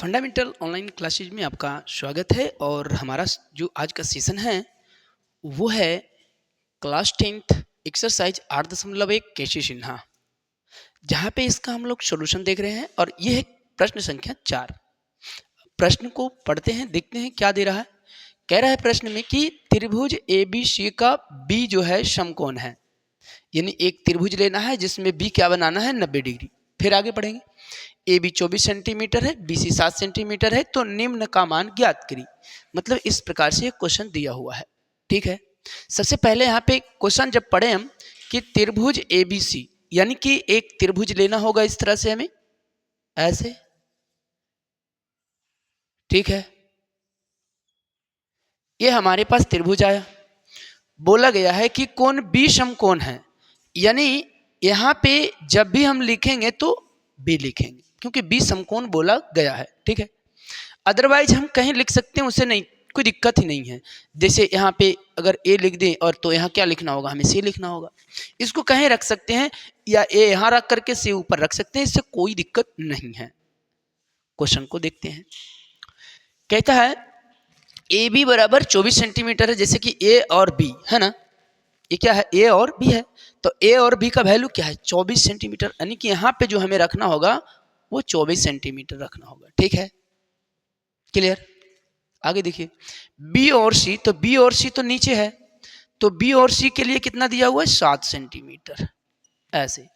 Fundamental online classes में आपका स्वागत है। और हमारा जो आज का सेशन है वो है क्लास 10th एक्सरसाइज 8.1 केशी सिन्हा, जहाँ पे इसका हम लोग सॉल्यूशन देख रहे हैं। और ये है प्रश्न संख्या 4। प्रश्न को पढ़ते हैं, देखते हैं क्या दे रहा है। कह रहा है प्रश्न में कि त्रिभुज ABC का B जो है समकोण है, यानी एक त्रिभुज लेना है जिसमें B क्या बनाना है 90 डिग्री। फिर आगे पढ़ेंगे। AB 24 सेंटीमीटर है, BC 7 सेंटीमीटर है, तो निम्न का मान ज्ञात करी। मतलब इस प्रकार से क्वेश्चन दिया हुआ है। ठीक है, सबसे पहले यहाँ पे क्वेश्चन जब पढ़े हम कि त्रिभुज ABC, यानी कि एक त्रिभुज लेना होगा इस तरह से हमें, ऐसे। ठीक है, ये हमारे पास त्रिभुज आया। बोला गया है कि कोण B समकोण है, यानी यहाँ पे जब भी हम लिखेंगे तो B लिखेंगे क्योंकि B समकोण बोला गया है। ठीक है, अदरवाइज हम कहीं लिख सकते हैं, उसे नहीं, कोई दिक्कत ही नहीं है। जैसे यहाँ पे अगर A लिख दें और तो यहाँ क्या लिखना होगा, हमें C लिखना होगा। इसको कहीं रख सकते हैं या A यहाँ रख करके C ऊपर रख सकते हैं, इससे कोई दिक्कत नहीं है। क्वेश्चन को देखते हैं। कहता है AB बराबर 24 सेंटीमीटर है, जैसे कि A और B है ना, ये क्या है A और B है, तो A और B का वैल्यू क्या है 24 सेंटीमीटर, यानी कि यहाँ पे जो हमें रखना होगा वो 24 सेंटीमीटर रखना होगा। ठीक है, क्लियर। आगे देखिए B और C, तो B और C तो नीचे है, तो B और C के लिए कितना दिया हुआ है 7 सेंटीमीटर, ऐसे।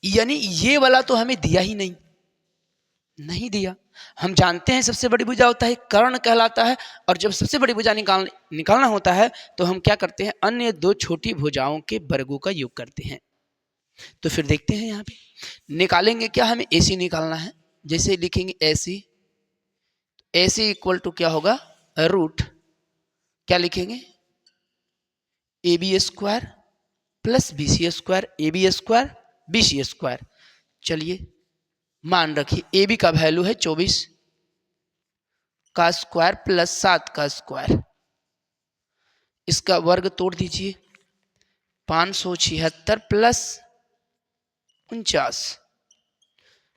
यानी ये वाला तो हमें दिया ही नहीं दिया। हम जानते हैं सबसे बड़ी भुजा होता है कर्ण कहलाता है, और जब सबसे बड़ी भुजा निकालना होता है तो हम क्या करते हैं, अन्य दो छोटी भुजाओं के वर्गों का योग करते हैं। तो फिर देखते हैं यहाँ पे निकालेंगे क्या, हमें AC निकालना है। जैसे लिखेंगे AC इक्वल टू क्या होगा, रूट क्या लिखेंगे AB square plus BC square, AB square BC square. चलिए मान रखिए AB का वैल्यू है 24 का स्क्वायर प्लस 7 का स्क्वायर, इसका वर्ग तोड़ दीजिए, 576 प्लस 49,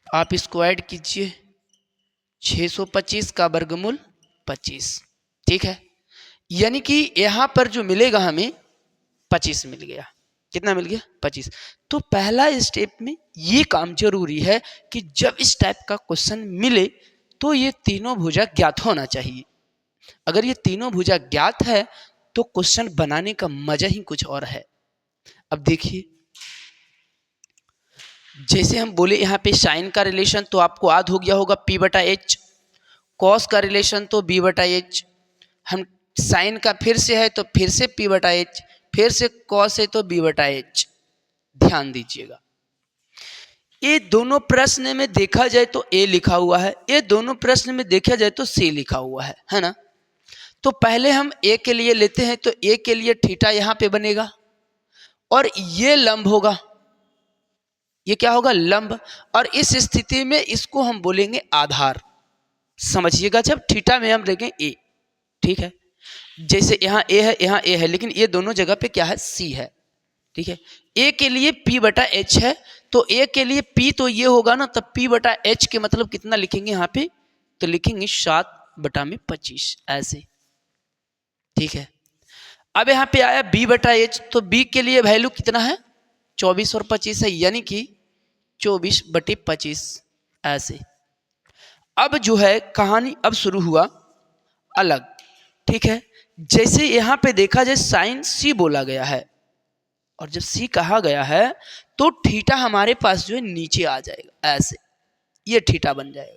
आप इसको ऐड कीजिए, 625 का वर्गमूल 25। ठीक है, यानी कि यहां पर जो मिलेगा हमें 25 मिल गया। कितना मिल गया 25। तो पहला स्टेप में ये काम जरूरी है कि जब इस टाइप का क्वेश्चन मिले तो ये तीनों भुजा ज्ञात होना चाहिए। अगर ये तीनों भुजा ज्ञात है तो क्वेश्चन बनाने का मजा ही कुछ और है। अब देखिए, जैसे हम बोले यहाँ पे साइन का रिलेशन तो आपको याद हो गया होगा P/H, कॉस का रिलेशन तो B/H, हम साइन का फिर से है तो फिर से P/H, फिर से कॉस है तो B/H। ध्यान दीजिएगा, ये दोनों प्रश्न में देखा जाए तो A लिखा हुआ है, ये दोनों प्रश्न में देखा जाए तो C लिखा हुआ है ना। तो पहले हम A के लिए लेते हैं, तो A के लिए थीटा यहाँ पे बनेगा और ये लंब होगा, ये क्या होगा लंब, और इस स्थिति में इसको हम बोलेंगे आधार। समझिएगा, जब थीटा में हम लेंगे A। ठीक है, जैसे यहाँ A है, यहाँ A है, लेकिन ये दोनों जगह पे क्या है C है। ठीक है, A के लिए P/H है, तो A के लिए P तो ये होगा ना, तब P/H के मतलब कितना लिखेंगे यहाँ पे, तो लिखेंगे 7/25 ऐसे। ठीक है, अब यहाँ पे आया B/H, तो B के लिए वैल्यू कितना है 24 और 25 है, यानी कि 24/25 ऐसे। अब जो है कहानी अब शुरू हुआ अलग। ठीक है, जैसे यहाँ पे देखा जाए साइन C बोला गया है, और जब C कहा गया है तो थीटा हमारे पास जो है नीचे आ जाएगा ऐसे, ये थीटा बन जाएगा।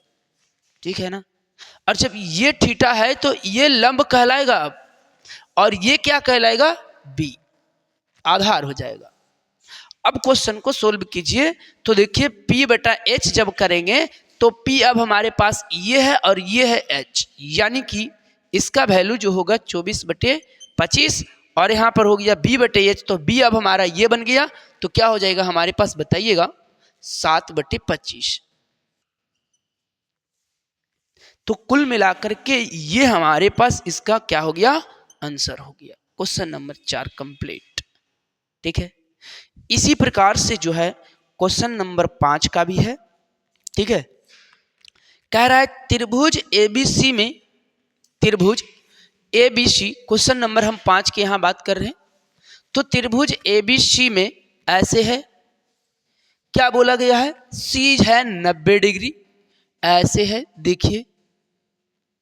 ठीक है ना, और जब ये थीटा है तो ये लंब कहलाएगा अब, और ये क्या कहलाएगा B, आधार हो जाएगा। अब क्वेश्चन को सोल्व कीजिए तो देखिए P/H जब करेंगे तो P अब हमारे पास ये है और ये है H, यानी कि इसका वैल्यू जो होगा 24/25, और यहाँ पर हो गया B/H, तो B अब हमारा ये बन गया, तो क्या हो जाएगा हमारे पास बताइएगा 7/25। तो कुल मिलाकर के ये हमारे पास इसका क्या हो गया आंसर हो गया। Question number 4 complete. ठीक है, इसी प्रकार से जो है क्वेश्चन नंबर 5 का भी है। ठीक है, कह रहा है त्रिभुज एबीसी में, त्रिभुज एबीसी, क्वेश्चन नंबर हम 5 की यहां बात कर रहे हैं। तो त्रिभुज एबीसी में ऐसे है, क्या बोला गया है, सी है 90 डिग्री, ऐसे है देखिए,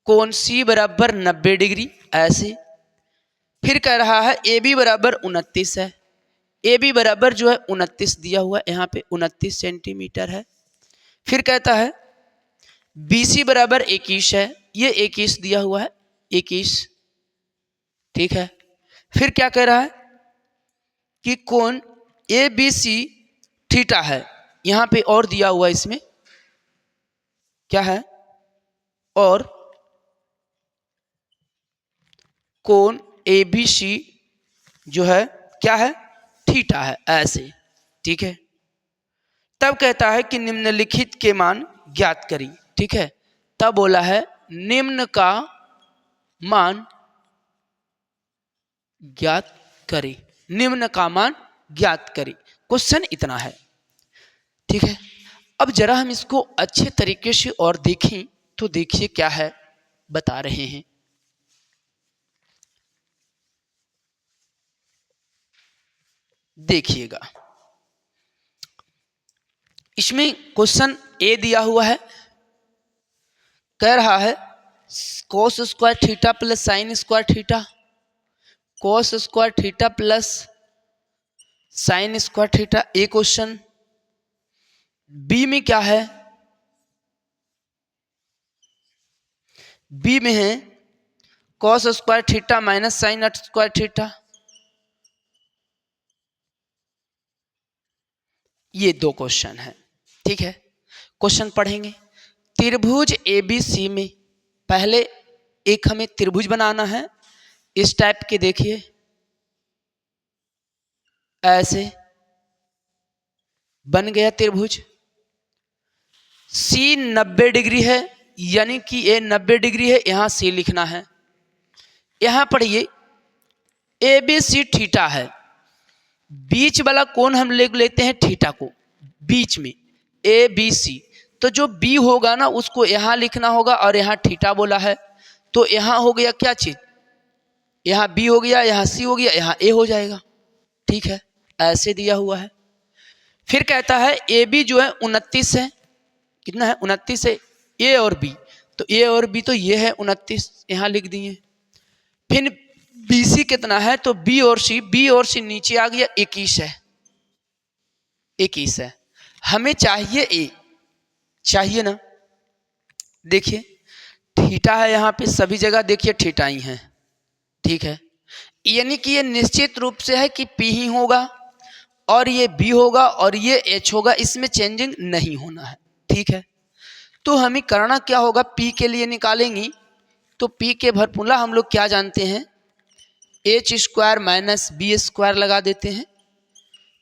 कोण सी बराबर 90 डिग्री ऐसे। फिर कह रहा है ए बी बराबर 29 है, ए बी बराबर जो है 29 दिया हुआ है, यहाँ पे 29 सेंटीमीटर है। फिर कहता है बी सी बराबर 21 है, ये 21 दिया हुआ है, 21, ठीक है। फिर क्या कह रहा है कि कोण ए बी सी थीटा है, यहाँ पे और दिया हुआ है, इसमें क्या है, और कोण ए बी सी जो है क्या है, थीटा है ऐसे, ठीक है। तब कहता है कि निम्नलिखित के मान ज्ञात करी, ठीक है। तब बोला है निम्न का मान ज्ञात करी, निम्न का मान ज्ञात करी, क्वेश्चन इतना है, ठीक है। अब जरा हम इसको अच्छे तरीके से और देखें तो देखिए क्या है बता रहे हैं। देखिएगा, इसमें क्वेश्चन ए दिया हुआ है, कह रहा है cos square theta plus sine square theta, cos square theta plus sine square theta, A question. B में क्या है, बी में है cos square theta minus sine square theta, ये दो क्वेश्चन है, ठीक है। क्वेश्चन पढ़ेंगे। त्रिभुज एबीसी में पहले एक हमें त्रिभुज बनाना है, इस टाइप के देखिए, ऐसे बन गया त्रिभुज। सी 90 डिग्री है, यानी कि ये 90 डिग्री है, यहां सी लिखना है। यहां पर ये ए बी सी थीटा है, बीच वाला कोण हम लेते हैं थीटा को, बीच में ए बी सी, तो जो बी होगा ना उसको यहां लिखना होगा, और यहां थीटा बोला है, तो यहां हो गया क्या चीज, यहां बी हो गया, यहां सी हो गया, यहां ए हो जाएगा, ठीक है, ऐसे दिया हुआ है। फिर कहता है ए बी जो है 29 है, कितना है 29 है, ए और बी, तो ए और बी तो ये है 29, यहां लिख दिए। फिर बी सी कितना है, तो बी और सी नीचे आ गया, 21 है, 21 है। हमें चाहिए ए, चाहिए ना, देखिए थीटा है यहाँ पे, सभी जगह देखिए थीटा ही है, ठीक है। यानी कि ये निश्चित रूप से है कि पी ही होगा, और ये बी होगा, और ये एच होगा, इसमें चेंजिंग नहीं होना है, ठीक है। तो हमें करना क्या होगा, पी के लिए निकालेंगी, तो पी के फॉर्मूला हम लोग क्या जानते हैं, H square minus B square लगा देते हैं,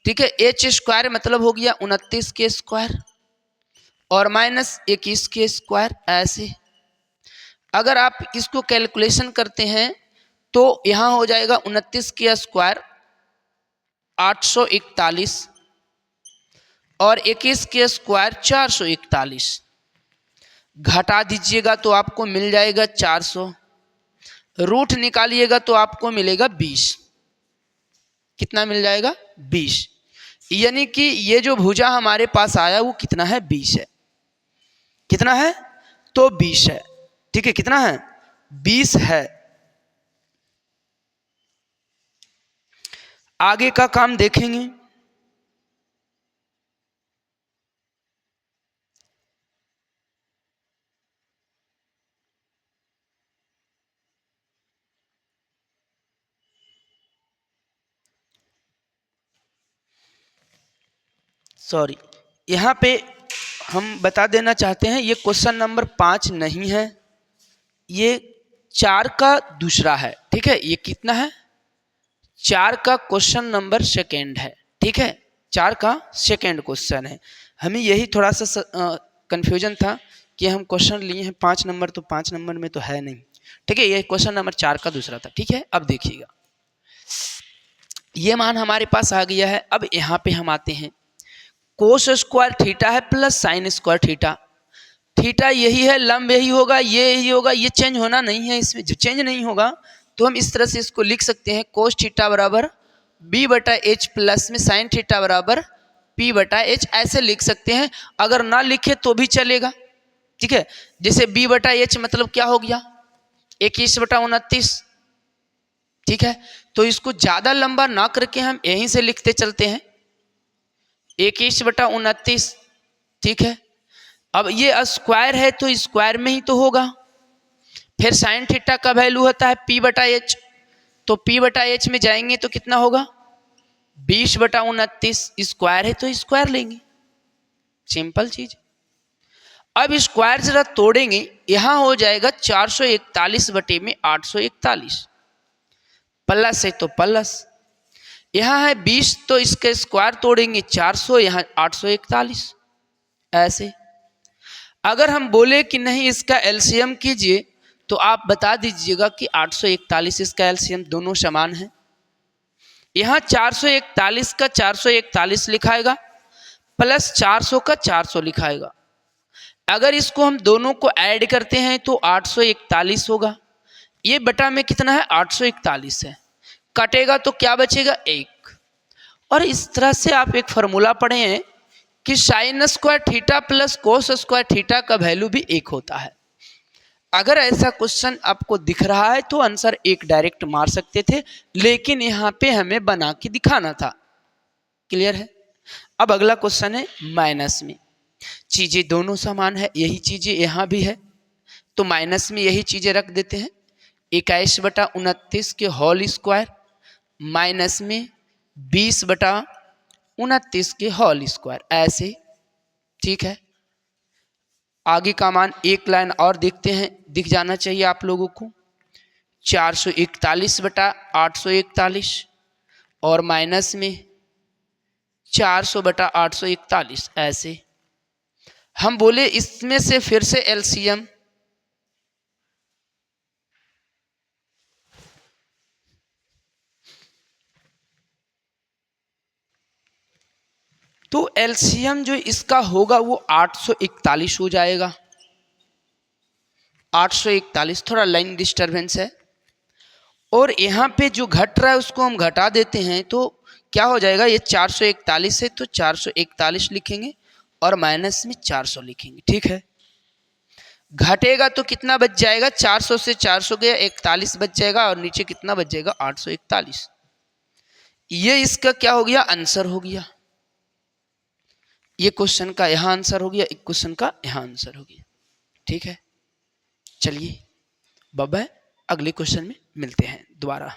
ठीक है। एच स्क्वायर मतलब हो गया 29 के स्क्वायर, और माइनस 21 के स्क्वायर, ऐसे। अगर आप इसको कैलकुलेशन करते हैं तो यहां हो जाएगा 29 के स्क्वायर 841, और 21 के स्क्वायर 441, घटा दीजिएगा तो आपको मिल जाएगा 400, रूट निकालिएगा तो आपको मिलेगा 20, कितना मिल जाएगा 20, यानी कि ये जो भुजा हमारे पास आया वो कितना है, 20 है, कितना है, तो 20 है, ठीक है, कितना है, 20 है। आगे का काम देखेंगे। सॉरी, यहाँ पे हम बता देना चाहते हैं, ये क्वेश्चन नंबर 5 नहीं है, ये 4 का दूसरा है, ठीक है। ये कितना है, 4 का क्वेश्चन नंबर सेकेंड है, ठीक है, 4 का सेकेंड क्वेश्चन है। हमें यही थोड़ा सा कंफ्यूजन था कि हम क्वेश्चन लिए हैं 5 नंबर, तो 5 नंबर में तो है नहीं, ठीक है। ये क्वेश्चन नंबर 4 का दूसरा था, ठीक है। अब देखिएगा, ये मान हमारे पास आ गया है। अब यहाँ पे हम आते हैं, कोस स्क्वायर थीटा है plus sine square theta, theta यही है, लंब यही होगा, ये यही होगा, ये चेंज होना नहीं है, इसमें जो चेंज नहीं होगा तो हम इस तरह से इसको लिख सकते हैं कोस थीटा बराबर बी बटा एच प्लस में साइन थीटा बराबर पी बटा एच, ऐसे लिख सकते हैं। अगर ना लिखे तो भी चलेगा, ठीक है। जैसे बी बटा एच मतलब क्या हो गया 21/29, ठीक है। तो इसको ज्यादा लंबा ना करके हम यहीं से लिखते चलते हैं 21/29, ठीक है। अब ये स्क्वायर है तो स्क्वायर में ही तो होगा। फिर साइन थीटा का वैल्यू होता है पी बटा एच, तो पी बटा एच में जाएंगे तो कितना होगा 20/29, स्क्वायर है तो स्क्वायर लेंगे, सिंपल चीज। अब स्क्वायर जरा तोड़ेंगे, यहां हो जाएगा 441/841, प्लस है तो प्लस, यहां है 20 तो इसके स्क्वायर तोड़ेंगे 400, यहां 841, ऐसे। अगर हम बोले कि नहीं इसका एलसीएम कीजिए तो आप बता दीजिएगा कि 841 इसका एलसीएम, दोनों समान है। यहां 441 का 441 लिखाएगा प्लस 400 का 400 लिखाएगा। अगर इसको हम दोनों को ऐड करते हैं तो 841 होगा। ये बटा में कितना है 841 है, कटेगा तो क्या बचेगा 1। और इस तरह से आप एक फॉर्मूला पढ़े हैं कि sign square theta plus cos square theta का वैल्यू भी 1 होता है। अगर ऐसा क्वेश्चन आपको दिख रहा है तो आंसर 1 डायरेक्ट मार सकते थे, लेकिन यहाँ पे हमें बना के दिखाना था। क्लियर है। अब अगला क्वेश्चन है माइनस में, चीजें दोनों समान है, यही चीजें यहाँ भी है तो माइनस में यही चीजें रख देते हैं। 21/29 के होल स्क्वायर माइनस में 20/29 के होल स्क्वायर, ऐसे, ठीक है। आगे का मान एक लाइन और देखते हैं, दिख जाना चाहिए आप लोगों को, 441/841 और माइनस में 400/841, ऐसे। हम बोले इसमें से फिर से एलसीएम, तो एलसीएम जो इसका होगा वो 841 हो जाएगा। 841, थोड़ा लाइन डिस्टरबेंस है, और यहाँ पे जो घट रहा है उसको हम घटा देते हैं तो क्या हो जाएगा, ये 441 है तो 441 लिखेंगे और माइनस में 400 लिखेंगे, ठीक है। घटेगा तो कितना बच जाएगा, 400 से 400 गया 41 बच जाएगा, और नीचे कितना बच जाएगा 841। ये इसका क्या हो गया, आंसर हो गया। ये क्वेश्चन का यहाँ आंसर हो गया, एक क्वेश्चन का यहाँ आंसर हो गया, ठीक है। चलिए बाय बाय, अगले क्वेश्चन में मिलते हैं दोबारा।